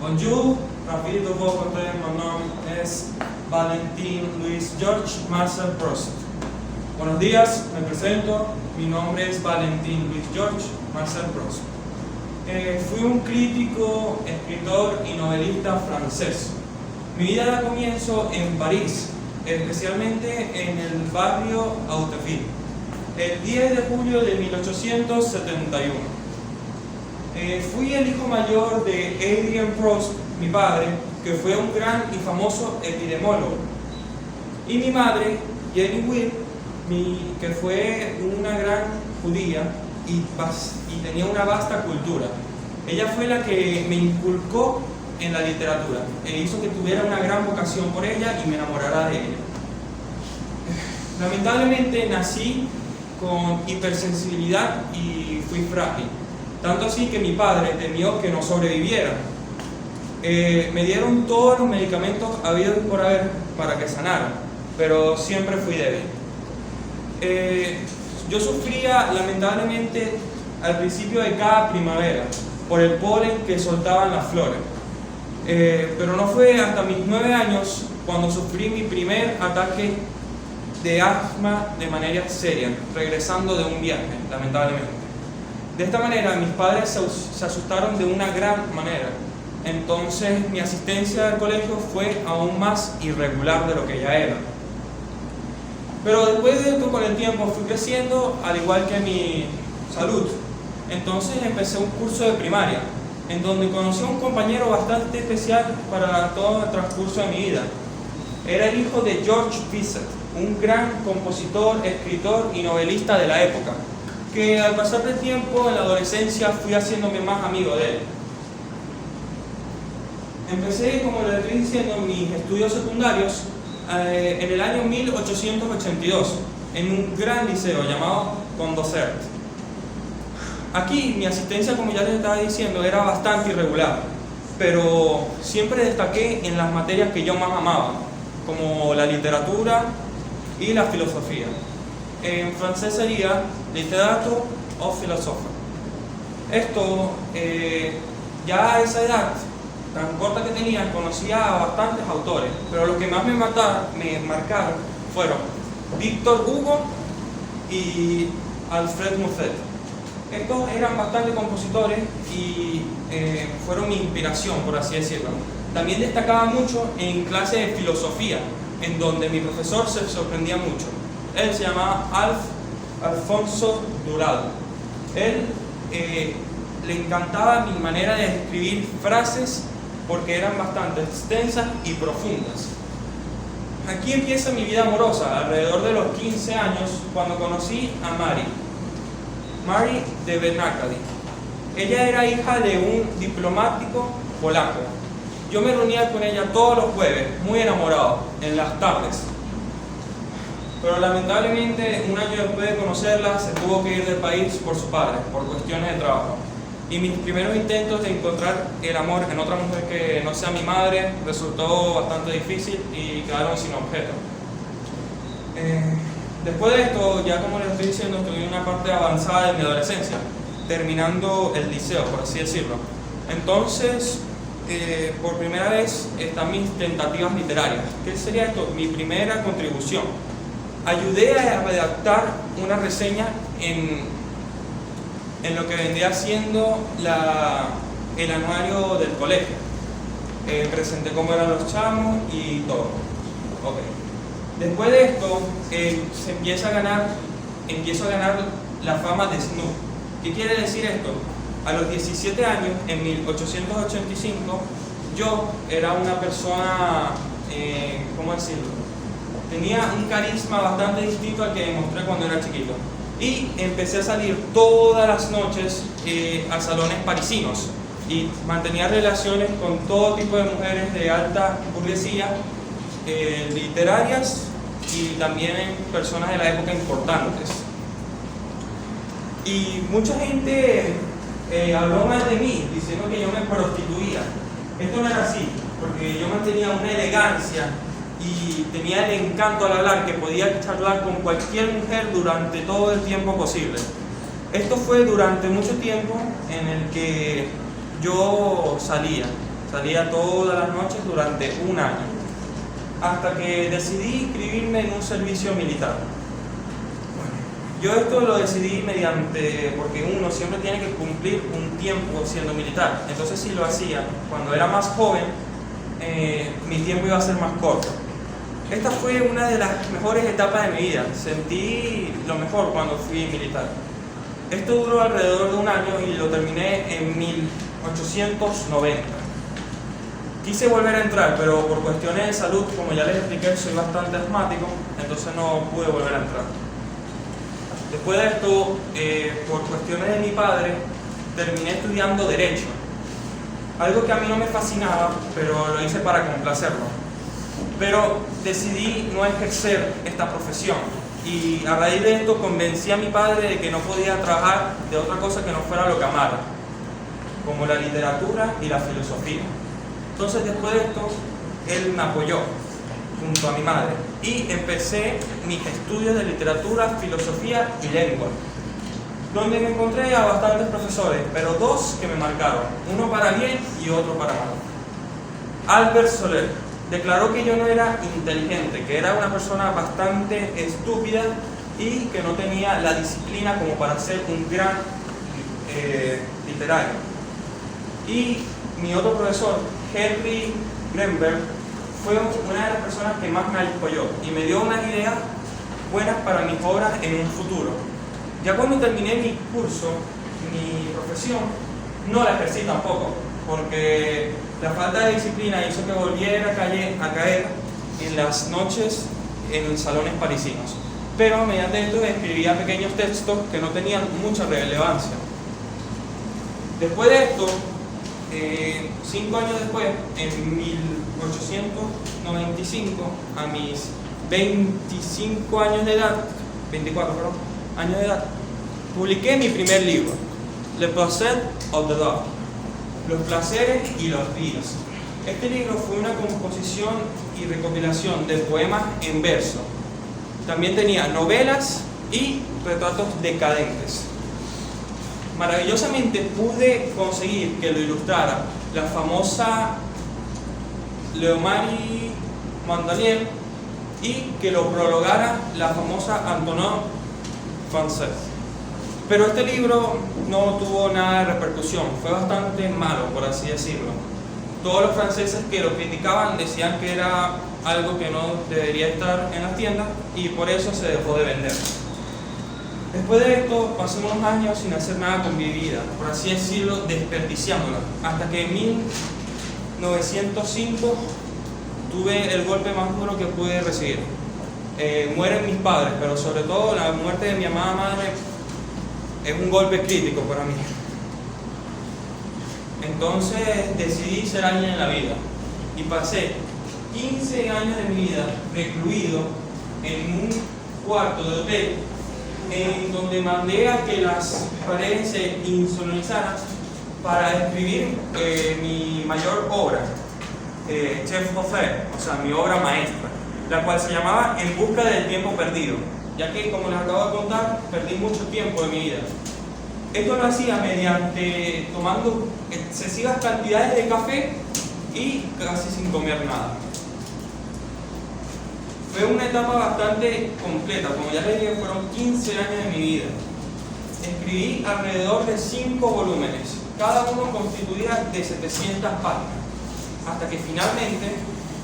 Bonjour, ravi de vous rencontrer. Mon nom es Valentin Louis George Marcel Proust. Buenos días, me presento. Mi nombre es Valentin Louis George Marcel Proust. Fui un crítico, escritor y novelista francés. Mi vida da comienzo en París, especialmente en el barrio Hauteville, el 10 de julio de 1871. Fui el hijo mayor de Adrien Proust, mi padre, que fue un gran y famoso epidemiólogo, y mi madre, Jenny Will, que fue una gran judía y tenía una vasta cultura. Ella fue la que me inculcó en la literatura e hizo que tuviera una gran vocación por ella y me enamorara de ella. Lamentablemente nací con hipersensibilidad y fui frágil, tanto así que mi padre temió que no sobreviviera. Me dieron todos los medicamentos habidos y por haber para que sanara, pero siempre fui débil. Yo sufría lamentablemente al principio de cada primavera por el polen que soltaban las flores, pero no fue hasta mis 9 años cuando sufrí mi primer ataque de asma de manera seria, regresando de un viaje, lamentablemente. De esta manera mis padres se asustaron de una gran manera. Entonces mi asistencia al colegio fue aún más irregular de lo que ya era. Pero después de esto, con el tiempo fui creciendo, al igual que mi salud. Entonces empecé un curso de primaria, en donde conocí a un compañero bastante especial para todo el transcurso de mi vida. Era el hijo de Georges Bizet, un gran compositor, escritor y novelista de la época, que al pasar del tiempo en la adolescencia fui haciéndome más amigo de él. Empecé, como les estoy diciendo, mis estudios secundarios en el año 1882, en un gran liceo llamado Condorcet. Aquí mi asistencia, como ya les estaba diciendo, era bastante irregular, pero siempre destaqué en las materias que yo más amaba, como la literatura y la filosofía. En francés sería literature o philosophe. Esto, ya a esa edad tan corta que tenía, conocía a bastantes autores, pero los que más me marcaron fueron Victor Hugo y Alfred Musset. Estos eran bastante compositores y fueron mi inspiración, por así decirlo. También destacaba mucho en clase de filosofía, en donde mi profesor se sorprendía mucho. Él se llamaba Alfonso Dural. Él le encantaba mi manera de escribir frases porque eran bastante extensas y profundas. Aquí empieza mi vida amorosa, alrededor de los 15 años, cuando conocí a Mary de Bernacadi. Ella era hija de un diplomático polaco. Yo me reunía con ella todos los jueves, muy enamorado, en las tardes. Pero lamentablemente, un año después de conocerla, se tuvo que ir del país por su padre, por cuestiones de trabajo. Y mis primeros intentos de encontrar el amor en otra mujer que no sea mi madre resultó bastante difícil y quedaron sin objeto. Después de esto, ya como les estoy diciendo, estuve en una parte avanzada de mi adolescencia, terminando el liceo, por así decirlo. Entonces, por primera vez están mis tentativas literarias. ¿Qué sería esto? Mi primera contribución. Ayudé a redactar una reseña en lo que vendría siendo el anuario del colegio. Presenté cómo eran los chamos y todo. Okay. Después de esto, empiezo a ganar la fama de Snoop. ¿Qué quiere decir esto? A los 17 años, en 1885, yo era una persona, ¿cómo decirlo? Tenía un carisma bastante distinto al que demostré cuando era chiquito. Y empecé a salir todas las noches a salones parisinos y mantenía relaciones con todo tipo de mujeres de alta burguesía, literarias y también personas de la época importantes. Y mucha gente habló mal de mí, diciendo que yo me prostituía. Esto no era así, porque yo mantenía una elegancia y tenía el encanto al hablar, que podía charlar con cualquier mujer durante todo el tiempo posible. Esto fue durante mucho tiempo en el que yo salía Salía todas las noches durante un año, hasta que decidí inscribirme en un servicio militar. Yo esto lo decidí porque uno siempre tiene que cumplir un tiempo siendo militar. Entonces, si lo hacía cuando era más joven, mi tiempo iba a ser más corto. Esta fue una de las mejores etapas de mi vida. Sentí lo mejor cuando fui militar. Esto duró alrededor de un año y lo terminé en 1890. Quise volver a entrar, pero por cuestiones de salud, como ya les expliqué, soy bastante asmático, entonces no pude volver a entrar. Después de esto, por cuestiones de mi padre, terminé estudiando Derecho. Algo que a mí no me fascinaba, pero lo hice para complacerlo. Pero decidí no ejercer esta profesión. Y a raíz de esto convencí a mi padre de que no podía trabajar de otra cosa que no fuera lo que amara, como la literatura y la filosofía. Entonces, después de esto, él me apoyó junto a mi madre y empecé mis estudios de literatura, filosofía y lengua, donde me encontré a bastantes profesores, pero dos que me marcaron, uno para bien y otro para mal. Albert Soler declaró que yo no era inteligente, que era una persona bastante estúpida y que no tenía la disciplina como para ser un gran literario. Y mi otro profesor, Henry Greenberg, fue una de las personas que más me apoyó y me dio unas ideas buenas para mis obras en un futuro. Ya cuando terminé mi curso, mi profesión, no la ejercí tampoco, porque la falta de disciplina hizo que volviera a caer en las noches en salones parisinos. Pero mediante esto escribía pequeños textos que no tenían mucha relevancia. Después de esto, 5 años después, en 1895, a mis 24 años de edad, publiqué mi primer libro, Le Plaisir of the Dog, Los placeres y los días. Este libro fue una composición y recopilación de poemas en verso. También tenía novelas y retratos decadentes. Maravillosamente pude conseguir que lo ilustrara la famosa Leomarie Mandelier y que lo prologara la famosa Antonin Frances. Pero este libro no tuvo nada de repercusión, fue bastante malo, por así decirlo. Todos los franceses que lo criticaban decían que era algo que no debería estar en las tiendas y por eso se dejó de vender. Después de esto, pasé unos años sin hacer nada con mi vida, por así decirlo, desperdiciándola, hasta que en 1905 tuve el golpe más duro que pude recibir. Mueren mis padres, pero sobre todo la muerte de mi amada madre es un golpe crítico para mí. Entonces decidí ser alguien en la vida y pasé 15 años de mi vida recluido en un cuarto de hotel en donde mandé a que las paredes se insonorizaran para escribir mi mayor obra, Chef d'Oeuvre, o sea, mi obra maestra, la cual se llamaba En busca del tiempo perdido, ya que, como les acabo de contar, perdí mucho tiempo de mi vida. Esto lo hacía mediante tomando excesivas cantidades de café y casi sin comer nada. Fue una etapa bastante completa, como ya les dije, fueron 15 años de mi vida. Escribí alrededor de 5 volúmenes, cada uno constituía de 700 páginas, hasta que finalmente,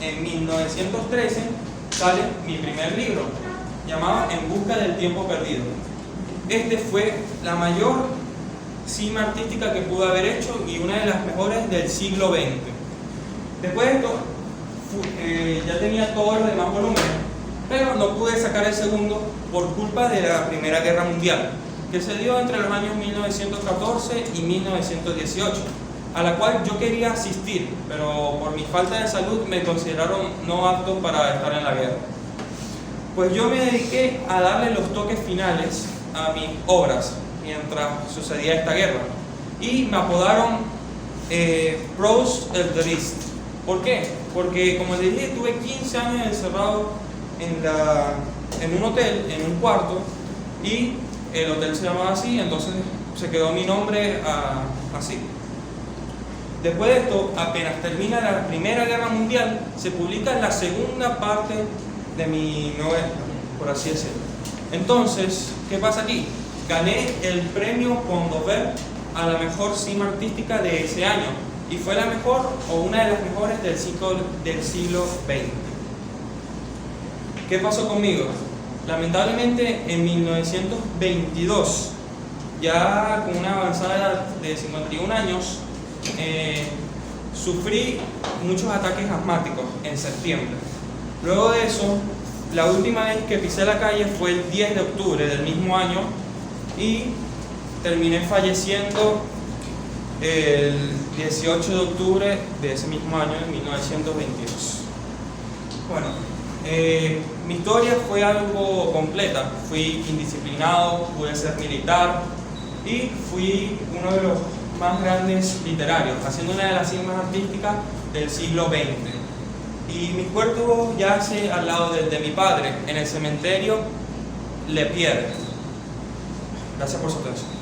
en 1913, sale mi primer libro, llamado En busca del tiempo perdido. Este fue la mayor cima artística que pude haber hecho y una de las mejores del siglo XX. Después de esto, ya tenía todos los demás volúmenes, pero no pude sacar el segundo por culpa de la Primera Guerra Mundial, que se dio entre los años 1914 y 1918, a la cual yo quería asistir, pero por mi falta de salud me consideraron no apto para estar en la guerra. Pues yo me dediqué a darle los toques finales a mis obras mientras sucedía esta guerra, y me apodaron Proust el Touriste. ¿Por qué? Porque, como les dije, tuve 15 años encerrado en un hotel, en un cuarto, y el hotel se llamaba así, entonces se quedó mi nombre así. Después de esto, apenas termina la Primera Guerra Mundial, se publica la segunda parte de mi novela, por así decirlo. Entonces, ¿qué pasa aquí? Gané el premio Condorcet a la mejor cima artística de ese año y fue la mejor o una de las mejores del siglo XX. ¿Qué pasó conmigo? Lamentablemente en 1922, ya con una avanzada edad de 51 años, sufrí muchos ataques asmáticos en septiembre. Luego de eso, la última vez que pisé la calle fue el 10 de octubre del mismo año y terminé falleciendo el 18 de octubre de ese mismo año, de 1922. Bueno, mi historia fue algo completa. Fui indisciplinado, pude ser militar y fui uno de los más grandes literarios, haciendo una de las cimas artísticas del siglo XX. Y mi cuerpo yace al lado del de mi padre, en el cementerio Le Pierre. Gracias por su atención.